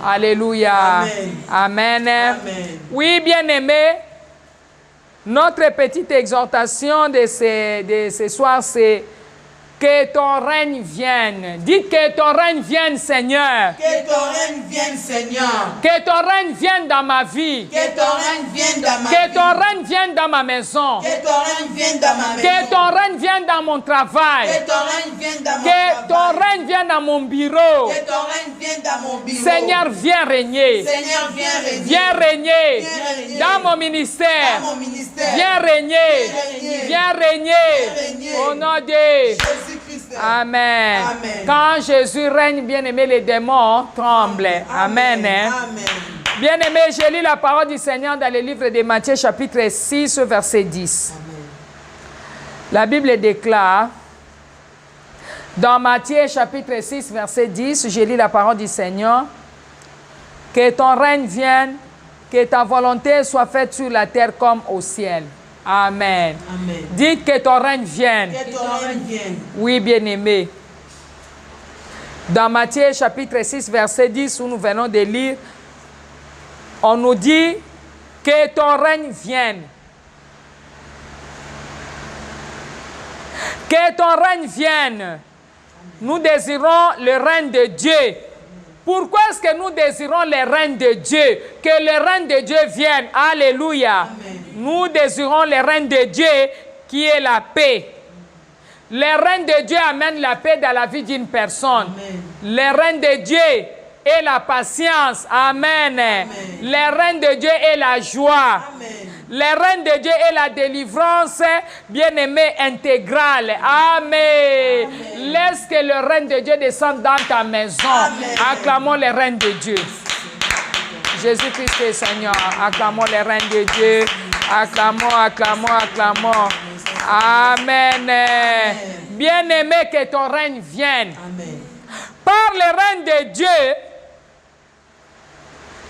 Alléluia. Amen. Oui, bien-aimés, notre petite exhortation de ce soir, c'est que ton règne vienne. Dites que ton règne vienne, Seigneur. Que ton règne vienne, Seigneur. Que ton règne vienne dans ma vie. Que ton règne vienne dans ma vie. Que ton règne vienne dans ma maison. Que ton règne vienne dans ma maison. Que ton règne vienne dans mon travail. Que ton règne vienne dans mon Que ton travail. règne vienne dans mon bureau. Que ton règne vienne dans mon bureau. Seigneur, viens régner. Seigneur, viens régner. Viens régner Viens régner. dans mon ministère. Dans mon ministère. Viens régner. Viens régner. Au nom de Jésus-Christ. Amen. Amen. Quand Jésus règne, bien-aimé, les démons tremblent. Amen. Amen. Bien-aimé, j'ai lu la parole du Seigneur dans le livre de Matthieu, chapitre 6, verset 10. Amen. La Bible déclare, dans Matthieu, chapitre 6, verset 10, j'ai lu la parole du Seigneur, que ton règne vienne, que ta volonté soit faite sur la terre comme au ciel. Amen. Amen. Dites que ton règne vienne. Que ton règne vienne. Oui, bien-aimé. Dans Matthieu chapitre 6, verset 10, où nous venons de lire, on nous dit que ton règne vienne. Que ton règne vienne. Nous désirons le règne de Dieu. Pourquoi est-ce que nous désirons le règne de Dieu? Que le règne de Dieu vienne. Alléluia. Amen. Nous désirons le règne de Dieu qui est la paix. Le règne de Dieu amène la paix dans la vie d'une personne. Amen. Le règne de Dieu est la patience. Amen. Amen. Le règne de Dieu est la joie. Amen. Le règne de Dieu est la délivrance, bien-aimé, intégrale. Amen. Amen. Laisse que le règne de Dieu descende dans ta maison. Amen. Acclamons le règne de Dieu. Jésus-Christ est Seigneur. Acclamons le règne de Dieu. Acclamons, acclamons, acclamons. Amen. Bien-aimé, que ton règne vienne. Amen. Par le règne de Dieu,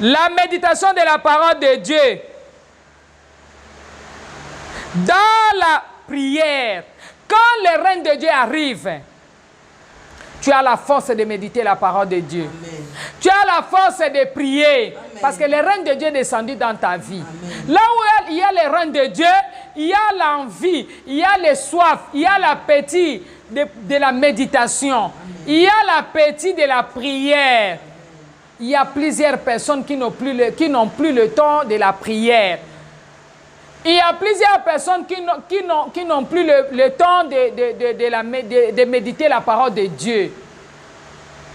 la méditation de la parole de Dieu, dans la prière, quand le règne de Dieu arrive, tu as la force de méditer la parole de Dieu. Amen. Tu as la force de prier. Amen. Parce que le règne de Dieu est descendu dans ta vie. Amen. Là où il y a le règne de Dieu, il y a l'envie, il y a le soif, il y a l'appétit de la méditation. Amen. Il y a l'appétit de la prière. Il y a plusieurs personnes qui n'ont plus le temps de la prière. Il y a plusieurs personnes qui n'ont plus le temps de méditer la parole de Dieu.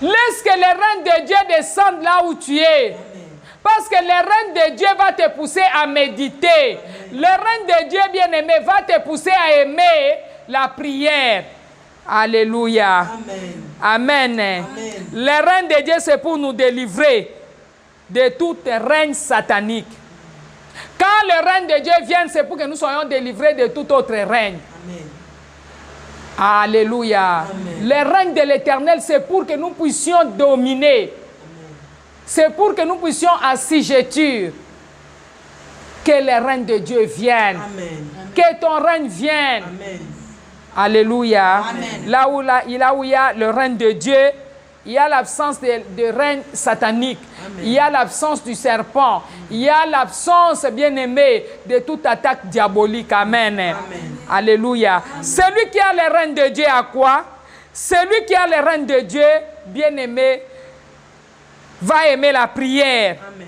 Laisse que le règne de Dieu descende là où tu es. Amen. Parce que le règne de Dieu va te pousser à méditer. Amen. Le règne de Dieu, bien-aimé, va te pousser à aimer la prière. Alléluia. Amen. Amen. Amen. Le règne de Dieu, c'est pour nous délivrer de tout règne satanique. Quand le règne de Dieu vient, c'est pour que nous soyons délivrés de tout autre règne. Amen. Alléluia. Amen. Le règne de l'Éternel, c'est pour que nous puissions dominer. C'est pour que nous puissions assujettir. Que le règne de Dieu vienne. Amen. Que ton règne vienne. Amen. Alléluia. Amen. Là où il y a le règne de Dieu, il y a l'absence de règne satanique. Amen. Il y a l'absence du serpent. Il y a l'absence, bien-aimé, de toute attaque diabolique. Amen. Amen. Alléluia. Amen. Celui qui a le règne de Dieu a quoi? Celui qui a le règne de Dieu, bien-aimé, va aimer la prière. Amen.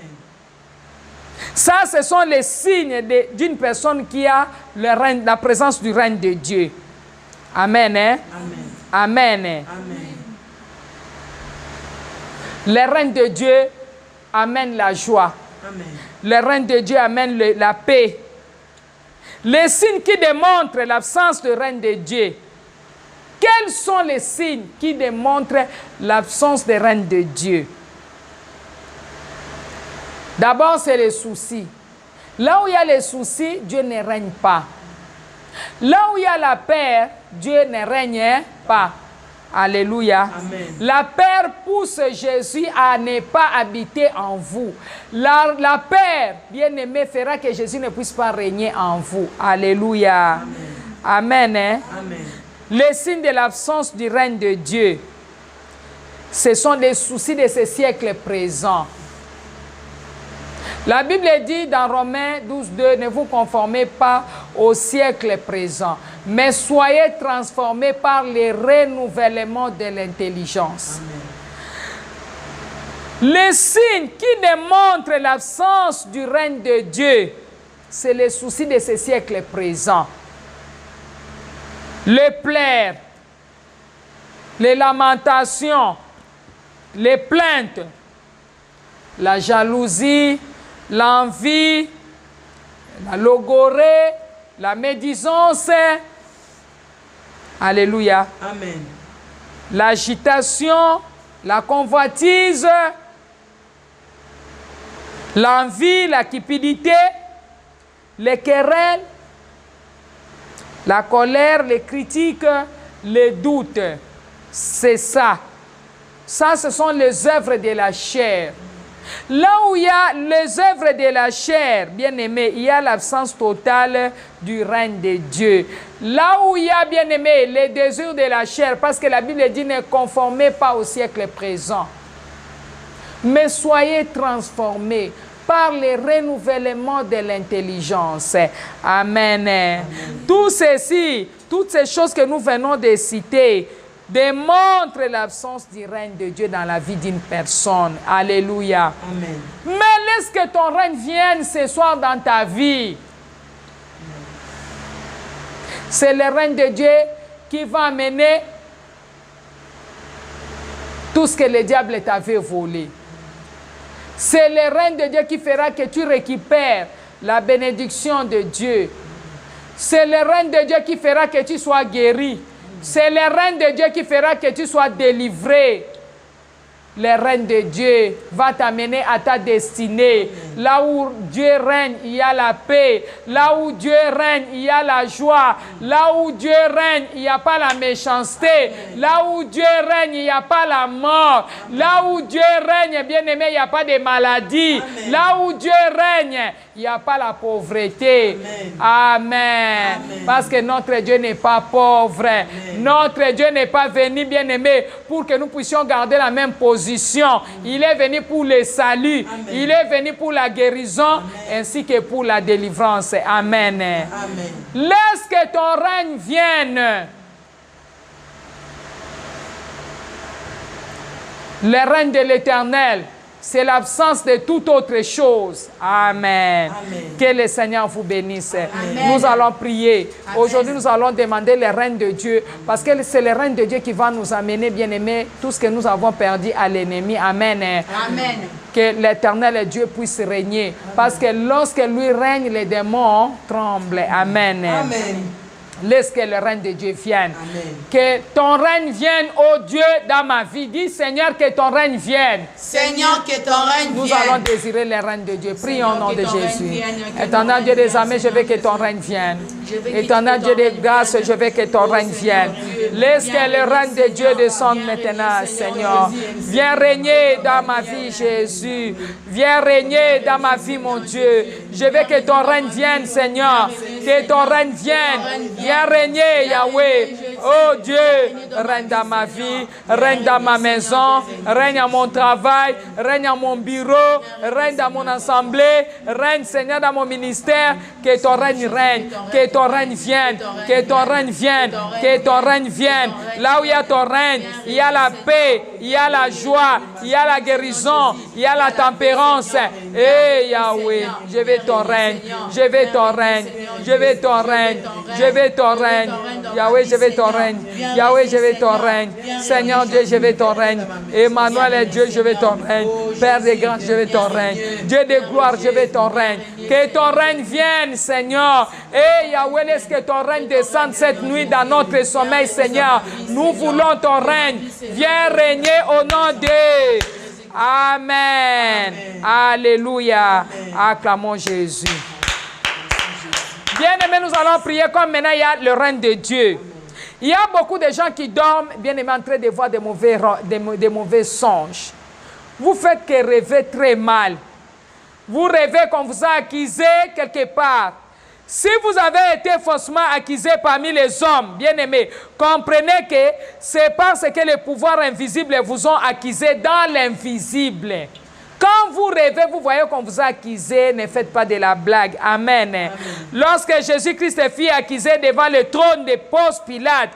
Ça, ce sont les signes d'une personne qui a la présence du règne de Dieu. Amen. Hein? Amen. Amen. Amen. Le règne de Dieu amène la joie. Amen. Le règne de Dieu amène la paix. Les signes qui démontrent l'absence du règne de Dieu. Quels sont les signes qui démontrent l'absence du règne de Dieu? D'abord, c'est les soucis. Là où il y a les soucis, Dieu ne règne pas. Là où il y a la peur, Dieu ne règne pas. Alléluia. Amen. La peur pousse Jésus à ne pas habiter en vous. La peur, bien-aimé, fera que Jésus ne puisse pas régner en vous. Alléluia. Amen. Amen. Hein? Amen. Le signe de l'absence du règne de Dieu. Ce sont les soucis de ce siècle présent. La Bible dit dans Romains 12:2, ne vous conformez pas au siècle présent, mais soyez transformés par le renouvellement de l'intelligence. Les signes qui démontrent l'absence du règne de Dieu, c'est les soucis de ce siècle présent. Les pleurs, les lamentations, les plaintes, la jalousie, l'envie, la logorée, la médisance. Alléluia. Amen. L'agitation, la convoitise, l'envie, la cupidité, les querelles, la colère, les critiques, les doutes. C'est ça. Ça, ce sont les œuvres de la chair. Là où il y a les œuvres de la chair, bien aimé, il y a l'absence totale du règne de Dieu. Là où il y a, bien aimé, les désirs de la chair, parce que la Bible dit ne conformez pas au siècle présent, mais soyez transformés par le renouvellement de l'intelligence. Amen. Amen. Tout ceci, toutes ces choses que nous venons de citer, démontre l'absence du règne de Dieu dans la vie d'une personne. Alléluia. Amen. Mais laisse que ton règne vienne ce soir dans ta vie. C'est le règne de Dieu qui va amener tout ce que le diable t'avait volé. C'est le règne de Dieu qui fera que tu récupères la bénédiction de Dieu. C'est le règne de Dieu qui fera que tu sois guéri. C'est le règne de Dieu qui fera que tu sois délivré. Le règne de Dieu va t'amener à ta destinée. Là où Dieu règne, il y a la paix. Là où Dieu règne, il y a la joie. Là où Dieu règne, il n'y a pas la méchanceté. Là où Dieu règne, il n'y a pas la mort. Là où Dieu règne, bien aimé, il n'y a pas de maladie. Là où Dieu règne, il n'y a pas la pauvreté. Amen. Parce que notre Dieu n'est pas pauvre. Notre Dieu n'est pas venu, bien aimé, pour que nous puissions garder la même position. Il est venu pour le salut. Il est venu pour la guérison ainsi que pour la délivrance. Amen. Amen. Laisse que ton règne vienne. Le règne de l'Éternel, c'est l'absence de toute autre chose. Amen. Amen. Que le Seigneur vous bénisse. Amen. Nous allons prier. Aujourd'hui, nous allons demander le règne de Dieu. Parce que c'est le règne de Dieu qui va nous amener, bien-aimés, tout ce que nous avons perdu à l'ennemi. Amen. Amen. Que l'Éternel Dieu puisse régner. Parce que lorsque lui règne, les démons tremblent. Amen. Amen. Laisse que le règne de Dieu vienne. Amen. Que ton règne vienne, ô Dieu, dans ma vie. Dis, Seigneur, que ton règne vienne. Seigneur, que ton règne Nous vienne. allons désirer le règne de Dieu. Prions au nom que de ton règne Jésus. vienne, que Éternel ton Dieu règne des armées, je veux que ton règne vienne. Éternel Dieu des grâces, je veux que ton règne vienne. Laisse que le règne de Dieu descende maintenant, Seigneur. Viens régner dans ma vie, Jésus. Viens régner dans ma vie, mon Dieu. Je veux que ton règne vienne, Seigneur. Que ton règne vienne. Viens régner, Yahweh. Oh Dieu, règne dans ma vie, règne dans ma maison, règne à mon travail, règne à mon bureau, règne dans mon assemblée, règne, Seigneur, dans mon ministère. Que ton règne règne, que ton règne vienne, que ton règne vienne, que ton règne vienne. Là où il y a ton règne, il y a la paix, il y a la joie, il y a la guérison, il y a la tempérance. Eh Yahweh, je veux ton règne, je veux ton règne, je veux ton règne, je veux ton règne. Yahweh, je veux ton règne. Yahweh, je veux ton règne. Seigneur Dieu, je veux ton règne. Emmanuel est Dieu, je veux ton règne. Père des grâces, je veux ton règne. Dieu de gloire, je veux ton règne. Que ton règne vienne, Seigneur. Et Yahweh, laisse que ton règne descende cette nuit dans notre sommeil, Seigneur. Nous voulons ton règne. Viens régner au nom de... Amen. Alléluia. Acclamons Jésus. Bien-aimés, nous allons prier comme maintenant il y a le règne de Dieu. Il y a beaucoup de gens qui dorment, bien-aimés, en train de voir des mauvais songes. Vous faites que rêver très mal. Vous rêvez qu'on vous a accusé quelque part. Si vous avez été faussement accusé parmi les hommes, bien-aimés, comprenez que c'est parce que les pouvoirs invisibles vous ont accusé dans l'invisible. Quand vous rêvez, vous voyez qu'on vous a accusé, ne faites pas de la blague. Amen. Amen. Lorsque Jésus-Christ fut accusé devant le trône de Ponce Pilate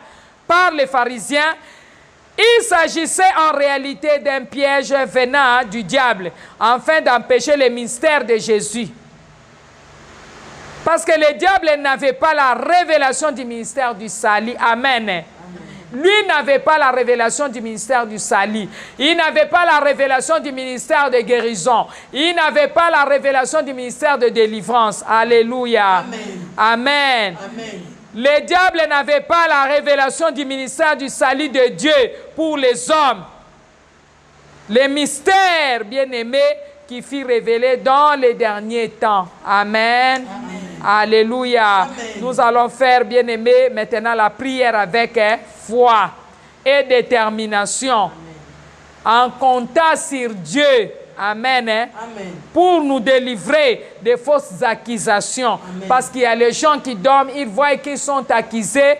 par les pharisiens, il s'agissait en réalité d'un piège venant du diable, afin d'empêcher le ministère de Jésus. Parce que le diable n'avait pas la révélation du ministère du salut. Amen. Amen. Lui n'avait pas la révélation du ministère du salut. Il n'avait pas la révélation du ministère de guérison. Il n'avait pas la révélation du ministère de délivrance. Alléluia. Amen. Amen. Amen. Le diable n'avait pas la révélation du ministère du salut de Dieu pour les hommes. Le mystère, bien-aimé, qui fut révélé dans les derniers temps. Amen. Amen. Alléluia. Amen. Nous allons faire, bien-aimé, maintenant la prière avec foi et détermination. Amen. En comptant sur Dieu. Amen. Amen. Pour nous délivrer des fausses accusations. Amen. Parce qu'il y a les gens qui dorment, ils voient qu'ils sont accusés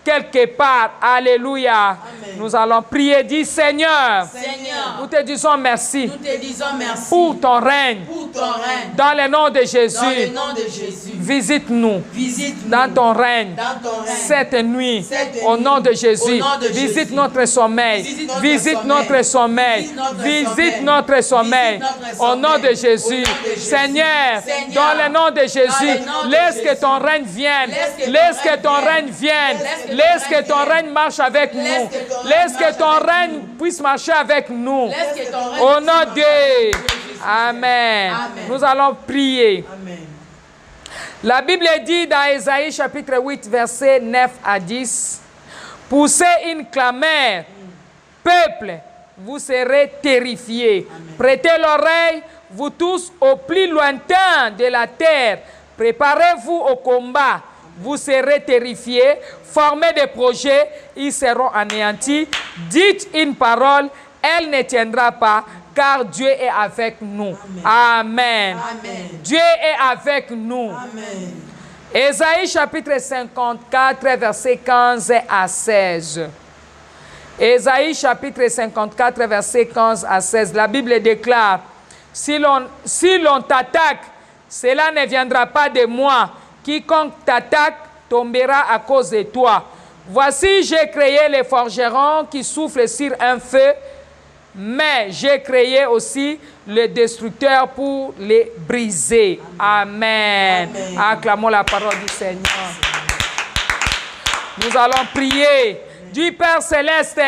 quelque part. Alléluia. Amen. Nous allons prier. Dis Seigneur, nous te disons merci. Nous te disons merci pour ton règne. Dans le nom de Jésus. Dans le nom de Jésus. Visite-nous. Dans ton règne. Cette nuit. Au nom de Jésus. Visite notre sommeil. Visite notre sommeil. Visite notre sommeil. Au nom de Jésus. Seigneur, dans le nom de Jésus, laisse que ton règne vienne. Laisse que ton règne vienne. Laisse que ton règne marche avec nous. Laisse que ton règne puisse marcher avec nous. Au nom de Dieu. Amen. Nous allons prier. Amen. La Bible dit dans Ésaïe chapitre 8, versets 9 à 10, « Poussez une clameur, peuple, vous serez terrifiés. Prêtez l'oreille, vous tous au plus lointain de la terre. Préparez-vous au combat. Vous serez terrifiés, formez des projets, ils seront anéantis. Dites une parole, elle ne tiendra pas, car Dieu est avec nous. Amen. Amen. Amen. Dieu est avec nous. Amen. Ésaïe chapitre 54, versets 15 à 16. Ésaïe chapitre 54, versets 15 à 16. La Bible déclare, si l'on t'attaque, cela ne viendra pas de moi. Quiconque t'attaque tombera à cause de toi. Voici, j'ai créé les forgerons qui soufflent sur un feu, mais j'ai créé aussi le destructeur pour les briser. Amen. Amen. Acclamons la parole du Seigneur. Nous allons prier. Du Père Céleste,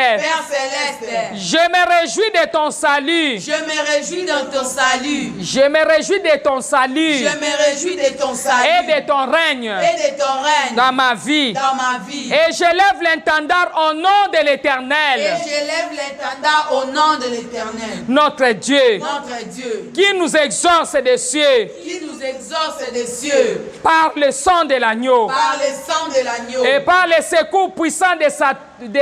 je me réjouis de ton salut. Je me réjouis de ton salut. Je me réjouis de ton salut. Je me réjouis de ton salut. Et de ton règne. Et de ton règne. Dans ma vie. Dans ma vie. Et je lève l'intendard au nom de l'Éternel. Et je lève l'intendard au nom de l'Éternel. Notre Dieu. Notre Dieu. Qui nous exauce des cieux. Qui nous exauce des cieux. Par le sang de l'agneau. Par le sang de l'agneau. Et par le secours puissant de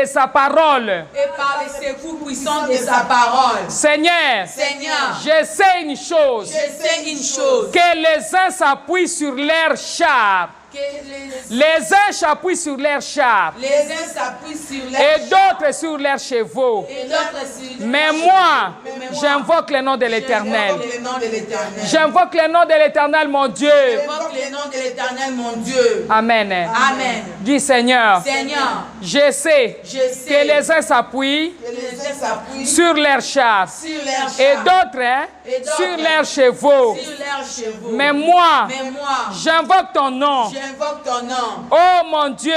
sa parole. Et par les secours puissants de sa parole. Seigneur, je sais une chose. Que les uns s'appuient sur leur char. Les uns s'appuient sur leurs chars. Et d'autres sur leurs chevaux. Mais moi, j'invoque le nom de l'Éternel. J'invoque le nom de l'Éternel, mon Dieu. Amen. Amen. Dis Seigneur, je sais que les uns s'appuient sur leurs chars. Et d'autres sur leurs chevaux. Mais moi, j'invoque ton nom. Oh mon Dieu,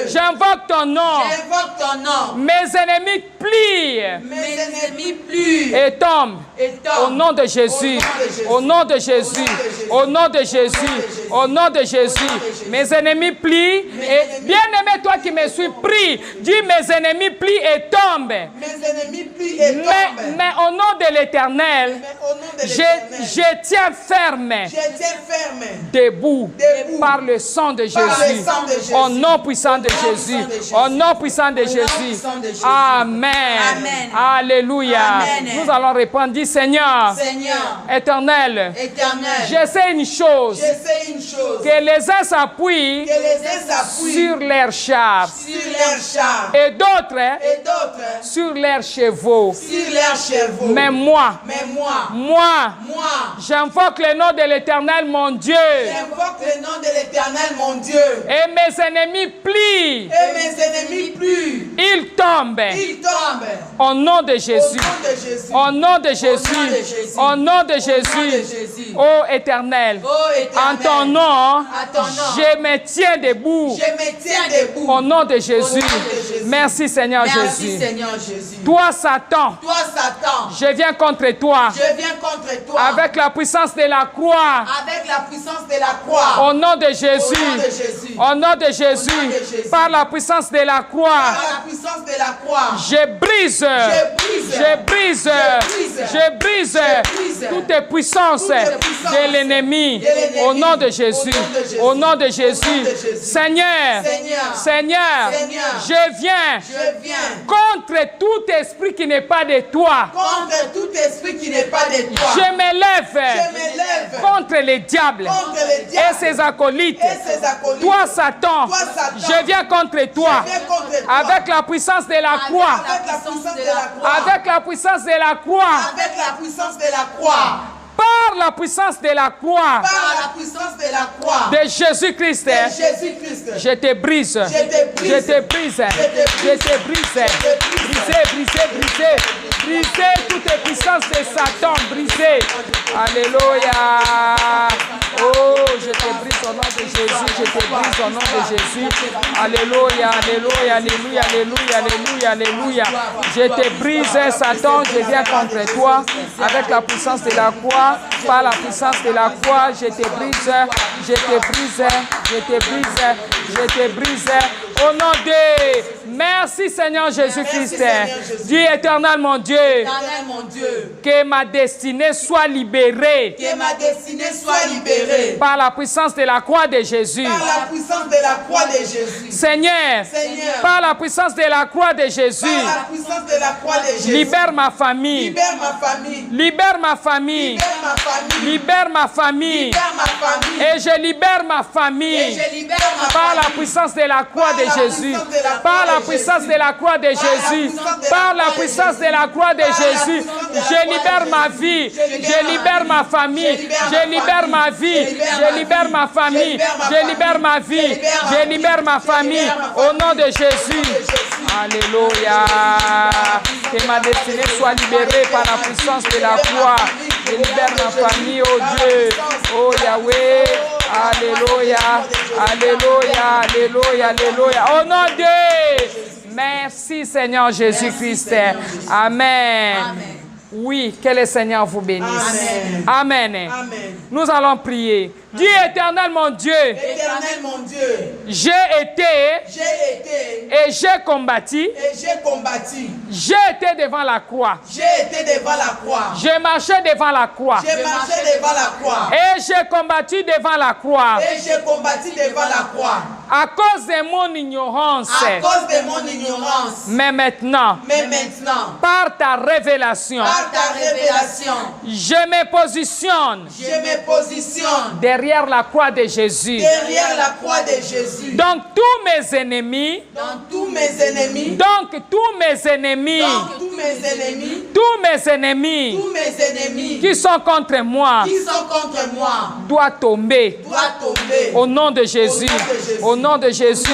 j'invoque ton nom. Mes ennemis plient et tombent. Au nom de Jésus, au nom de Jésus, au nom de Jésus, au nom de Jésus. Mes ennemis plient et bien-aimé, toi qui me suis, prie. Dis mes ennemis plient et tombent. Mais au nom de l'Éternel, je tiens ferme. Debout. secours par le sang de par le Jésus. sang de Jésus. Au nom puissant de Au nom Jésus. puissant de Jésus. Au nom puissant de Au nom Jésus. puissant de Jésus. Amen. Amen. Alléluia. Amen. Nous allons répondre, dis Seigneur, Seigneur, éternel, éternel, je sais une chose, je sais une chose, que les uns s'appuient que les uns s'appuient sur leurs chars sur leurs chars et d'autres et d'autres sur leurs chevaux. sur leurs chevaux. Mais moi, moi, j'invoque le nom de l'Éternel, mon Dieu, j'invoque le nom de l'Éternel, mon Dieu, et mes ennemis plient, et mes ennemis plient, ils tombent. ils tombent. Au nom de Au Jésus. nom de Jésus. Au nom de Au nom de Jésus. Jésus. Au nom de Au nom de Jésus. Jésus. Ô Éternel. Ô Éternel. En ton nom, En ton nom. je me tiens debout. Je me tiens debout. Au nom de Jésus. Au nom de Jésus. Merci Seigneur Merci Jésus. Seigneur Jésus. Toi Satan, Toi Satan, je viens contre toi je viens contre toi avec la puissance de la croix. avec la puissance de la croix. Au nom de Au nom de Jésus. Jésus. Au nom de Au nom Jésus. de Jésus. Par la puissance de la croix. Par la puissance de la croix. Je brise, brise. je brise, je brise brise toutes les puissances toutes les puissances de l'ennemi. de l'ennemi. Au nom de Jésus. Au nom de Jésus. Jésus. Seigneur, Seigneur, Seigneur, Seigneur, je viens je viens contre tout esprit qui n'est pas de toi. contre tout esprit qui n'est pas de toi. Je me lève Je me lève contre les diables contre les et diables ses acolytes. et ses acolytes. Toi, Satan, Toi, Satan, je viens contre toi je viens contre toi. avec la puissance de la croix. Avec la puissance de la croix. Avec la puissance de la croix. Avec la puissance de la croix. Par la puissance de la croix Par la puissance de la croix. de Jésus-Christ. De Jésus-Christ. Je te brise. Je te brise. Je te brise. Je te brise. Brisez, brisez, brisez. Brisez toutes les puissances de Satan. Brisez. Alléluia. Oh, je te brise au nom de Jésus. Je te brise au nom de Jésus. Alléluia, alléluia, alléluia, alléluia, alléluia, alléluia. Je te brise, Satan. Je viens contre toi avec la puissance de la croix. Par la puissance de la croix, je te brise. Je te brise. Je te brise. Je te brise. Au nom de... Merci Seigneur Jésus-Christ. Dis éternel mon Dieu. Éternel mon Dieu. Que ma destinée soit libérée. Que ma destinée soit libérée. Par la puissance de la croix de Jésus. Par la puissance de la croix de Jésus. Seigneur, Seigneur, par la puissance de la croix de Jésus. par la puissance de la croix de Jésus. Libère ma famille. Libère ma famille. Libère ma famille. Libère ma famille. Libère ma famille. Libère ma famille. Et je libère ma Et famille. je libère ma Par la famille. puissance de la croix de Jésus. Par la puissance de la croix de Jésus. Par la puissance de la croix de Jésus. Je libère ma vie. Je libère ma famille. Je libère ma vie. Je libère ma famille. Je libère ma vie. Je libère ma famille. Au nom de Jésus. Alléluia. Que ma destinée soit libérée par la puissance de la croix. Je libère ma famille, oh Dieu. Oh Yahweh. Alléluia. Alléluia. Alléluia. Alléluia. Au nom de... Merci Seigneur Jésus-Christ. Amen. Amen. Oui, que le Seigneur vous bénisse. Amen. Amen. Amen. Nous allons prier. Dis éternel mon Dieu, Éternel mon Dieu, j'ai été j'ai été et j'ai combattu. et j'ai combattu. J'ai été devant la croix. J'ai été devant la croix. J'ai marché devant la croix. J'ai marché devant la croix. Et j'ai combattu devant la croix. Et j'ai combattu devant la croix. À cause de mon ignorance. À cause de mon ignorance. Mais maintenant, Mais maintenant, par ta révélation, par ta révélation, je me positionne je me positionne derrière la croix de Jésus. derrière la croix de Jésus. Donc tous mes ennemis, Dans tous mes ennemis, donc tous mes ennemis, dans tous mes ennemis, tous mes ennemis tous mes ennemis qui sont contre moi qui sont contre moi, doivent tomber doivent tomber. au nom de Jésus. Au nom de Jésus.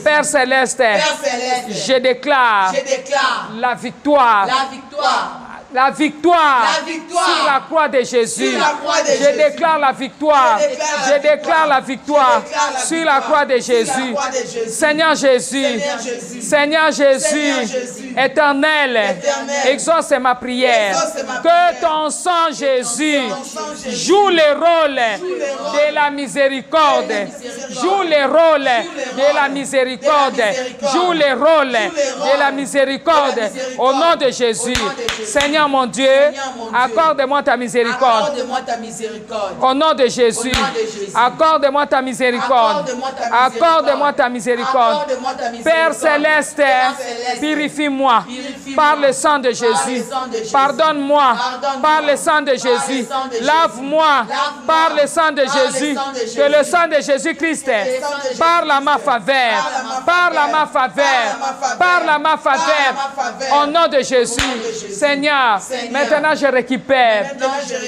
Père Céleste, Père Céleste, je déclare je déclare la victoire. la victoire. La victoire, La victoire sur la croix de Jésus. sur la croix de Je Jésus. déclare la victoire. Je déclare la Je déclare la victoire Je déclare la sur la croix de victoire sur la Jésus. croix de Jésus. Seigneur Jésus, Seigneur Jésus, Seigneur Jésus, Seigneur Jésus, éternel, Éternel, exauce ma prière. exauce ma Que prière. ton sang Jésus ton sang, Jésus, joue le rôle rôle de la miséricorde. de la miséricorde. Joue le rôle Joue le de la rôle miséricorde. de la miséricorde. Joue le rôle Joue le de la rôle miséricorde. de la miséricorde. Au nom de Jésus. Au nom de Jésus. Seigneur Seigneur mon Dieu, accorde-moi ta miséricorde. Accorde-moi ta miséricorde. Au nom de Jésus, accorde-moi ta miséricorde. Accorde-moi ta miséricorde. Père céleste, purifie-moi par le sang de Jésus. Pardonne-moi par le sang de Jésus. Lave-moi par le sang de Jésus. Que le sang de Jésus-Christ parle à ma faveur. Parle à ma faveur. Parle à ma faveur. Au nom de Jésus. Seigneur, maintenant je récupère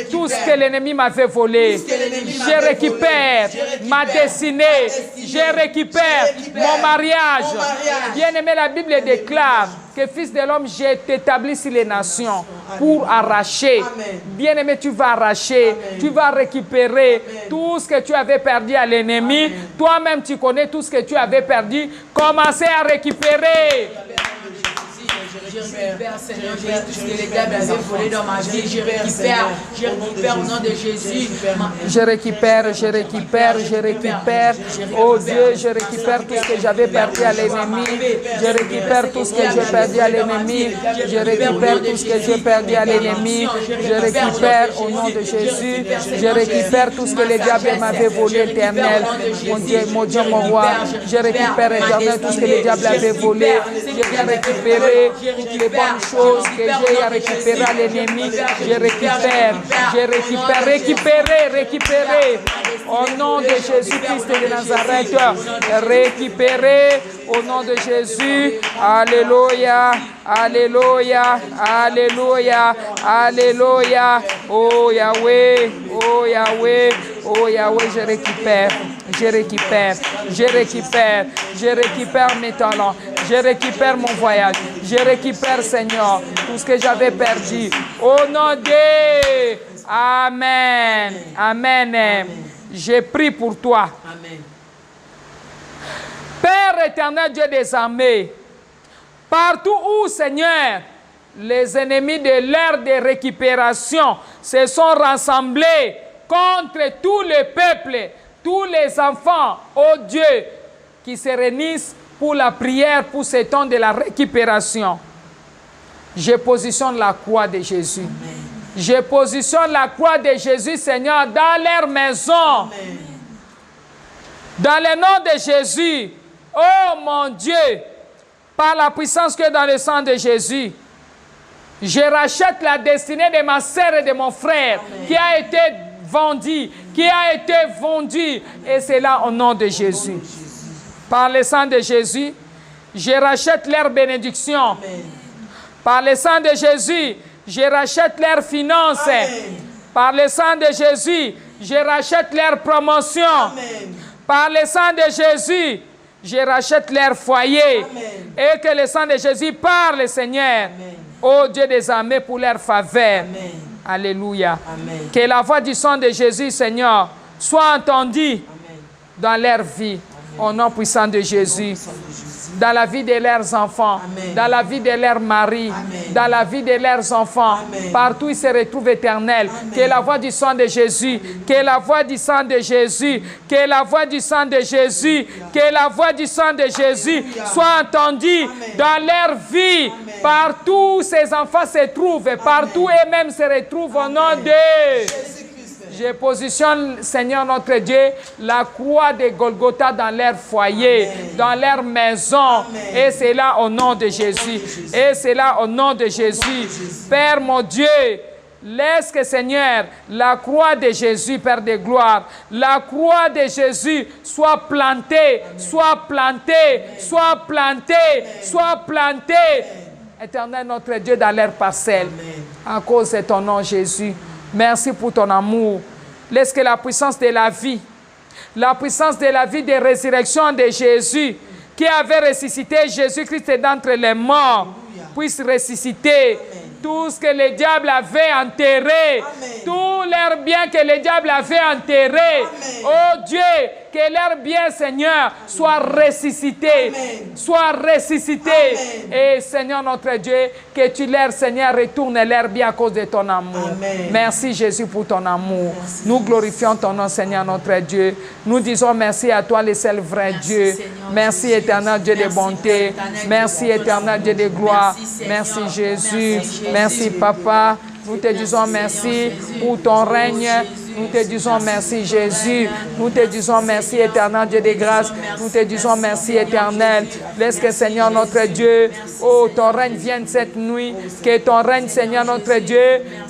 tout ce que l'ennemi m'avait volé. Je récupère ma destinée. Je récupère mon mariage. Bien-aimé, la Bible déclare que Fils de l'homme, j'ai établi sur les nations pour arracher. Bien-aimé, tu vas arracher, tu vas récupérer tout ce que tu avais perdu à l'ennemi. Toi-même, tu connais tout ce que tu avais perdu. Commencez à récupérer. Je récupère, Seigneur, tout ce que les diables avaient volé dans ma vie. Je récupère au nom de Jésus. Je récupère. Oh Dieu, je récupère tout ce que j'avais perdu à l'ennemi. Je récupère tout ce que j'ai perdu à l'ennemi. Je récupère tout ce que j'ai perdu à l'ennemi. Je récupère au nom de Jésus. Je récupère tout ce que les diables m'avaient volé, éternel. Mon Dieu, mon roi. Je récupère, éternel, tout ce que les diables avaient volé. Je viens récupérer toutes les bonnes choses que j'ai à récupérer à l'ennemi. Récupérer. Au nom de Jésus-Christ de Nazareth, récupérer au nom de Jésus. Alléluia, alléluia, alléluia, alléluia. Oh Yahweh, oh Yahweh, oh Yahweh, je récupère mes talents, je récupère mon voyage, je récupère, Seigneur, tout ce que j'avais perdu. Au nom de... Amen. Amen. Je prie pour toi. Amen. Père éternel, Dieu des armées, partout où, Seigneur, les ennemis de l'ère de récupération se sont rassemblés contre tous les peuples, tous les enfants, oh Dieu, qui se réunissent pour la prière, pour ce temps de la récupération. Je positionne la croix de Jésus. Amen. Je positionne la croix de Jésus, Seigneur, dans leur maison. Amen. Dans le nom de Jésus, oh mon Dieu, par la puissance que dans le sang de Jésus, je rachète la destinée de ma sœur et de mon frère. Amen. Qui a été vendu, et c'est là au nom de Jésus. Par le sang de Jésus, je rachète leur bénédiction. Amen. Par le sang de Jésus, je rachète leurs finances. Amen. Par le sang de Jésus, je rachète leur promotion. Amen. Par le sang de Jésus, je rachète leur foyer. Amen. Et que le sang de Jésus parle, Seigneur, ô Dieu des armées, pour leur faveur. Amen. Alléluia. Amen. Que la voix du sang de Jésus, Seigneur, soit entendue dans leur vie. Au nom puissant de Jésus. Dans la vie de leurs enfants, amen. Dans la vie de leurs maris, amen. Dans la vie de leurs enfants, amen. Partout ils se retrouvent éternels. Amen. Que la voix du sang de Jésus, que la voix du sang de Jésus, que la voix du sang de Jésus, que la voix du sang de Jésus soit entendue dans leur vie. Amen. Partout où ces enfants se trouvent, amen. Partout eux-mêmes se retrouvent au nom de... Je positionne, Seigneur notre Dieu, la croix de Golgotha dans leur foyer, amen. Dans leur maison. Amen. Et c'est là au nom de Jésus. Et c'est là au nom de Jésus. Père mon Dieu, laisse que, Seigneur, la croix de Jésus, Père de gloire, la croix de Jésus soit plantée, soit plantée, soit plantée, soit plantée. Éternel notre Dieu, dans leur parcelle. À cause de ton nom, Jésus. Merci pour ton amour. Laisse que la puissance de la vie de résurrection de Jésus, qui avait ressuscité Jésus-Christ d'entre les morts, puisse ressusciter. Amen. Tout ce que le diable avait enterré, amen. Tous leurs biens que le diable avait enterrés, amen. Oh Dieu, Que leur bien, Seigneur, soit ressuscité. Soit ressuscité. Et Seigneur notre Dieu, que tu leur, Seigneur, retournes leur bien à cause de ton amour. Merci Jésus pour ton amour. Merci. Nous glorifions ton nom, Seigneur notre Dieu. Nous disons merci à toi, le seul vrai Dieu. Seigneur, Merci Jésus. éternel Dieu de Merci, bonté. éternel Merci Dieu de éternel Dieu de gloire. Merci, Seigneur. Merci Jésus. Merci, Merci Jésus. Papa. Nous te disons Merci, merci Seigneur Jésus. pour ton règne. Jésus. Nous te disons merci Merci pour ton Jésus. règne. Nous te disons merci Seigneur. éternel Dieu de grâce. Merci. Nous te disons merci Merci, éternel. Jésus. Laisse que Merci, Seigneur notre Jésus. Dieu, Merci, oh ton Seigneur règne Jésus. vienne cette nuit. Que ton règne Seigneur notre Dieu,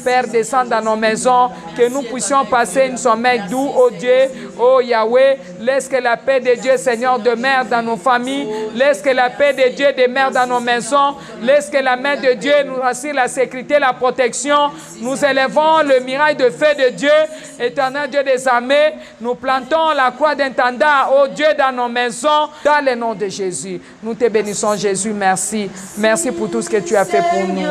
Père descende dans nos maisons. Que nous puissions passer une sommeil doux, oh Dieu, oh Yahweh. Laisse que la paix de Dieu Seigneur demeure dans nos familles. Laisse que la paix de Dieu demeure dans nos maisons. Laisse que la main de Dieu nous assure la sécurité, la protection. Nous élevons le mirail de feu de Dieu, éternel Dieu des armées. Nous plantons la croix d'intendant, oh Dieu, dans nos maisons, dans le nom de Jésus. Nous te bénissons, Jésus. Merci. Merci pour tout ce que tu as fait pour nous.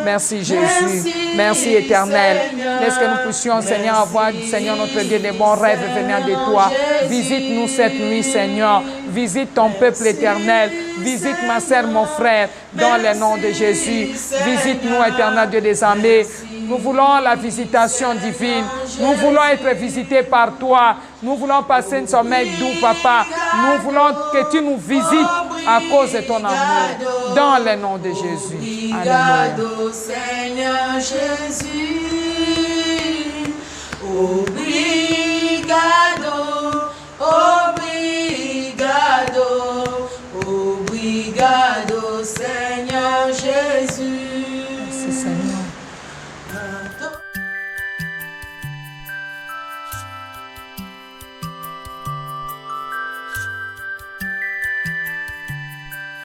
Merci, Jésus. Merci, éternel. Laisse que nous puissions, Seigneur, avoir, Seigneur, notre Dieu, des bons rêves venant de toi. Visite-nous cette nuit, Seigneur. Visite ton peuple éternel. Visite ma sœur, mon frère, dans le nom de Jésus. Visite-nous, éternel Dieu des armées. Nous voulons la visitation divine. Nous voulons être visités par toi. Nous voulons passer un sommeil doux, Papa. Nous voulons que tu nous visites à cause de ton amour. Dans le nom de Jésus. Alléluia. Seigneur Jésus. Obrigado, obrigado, obrigado, Seigneur Jésus. Merci, Seigneur.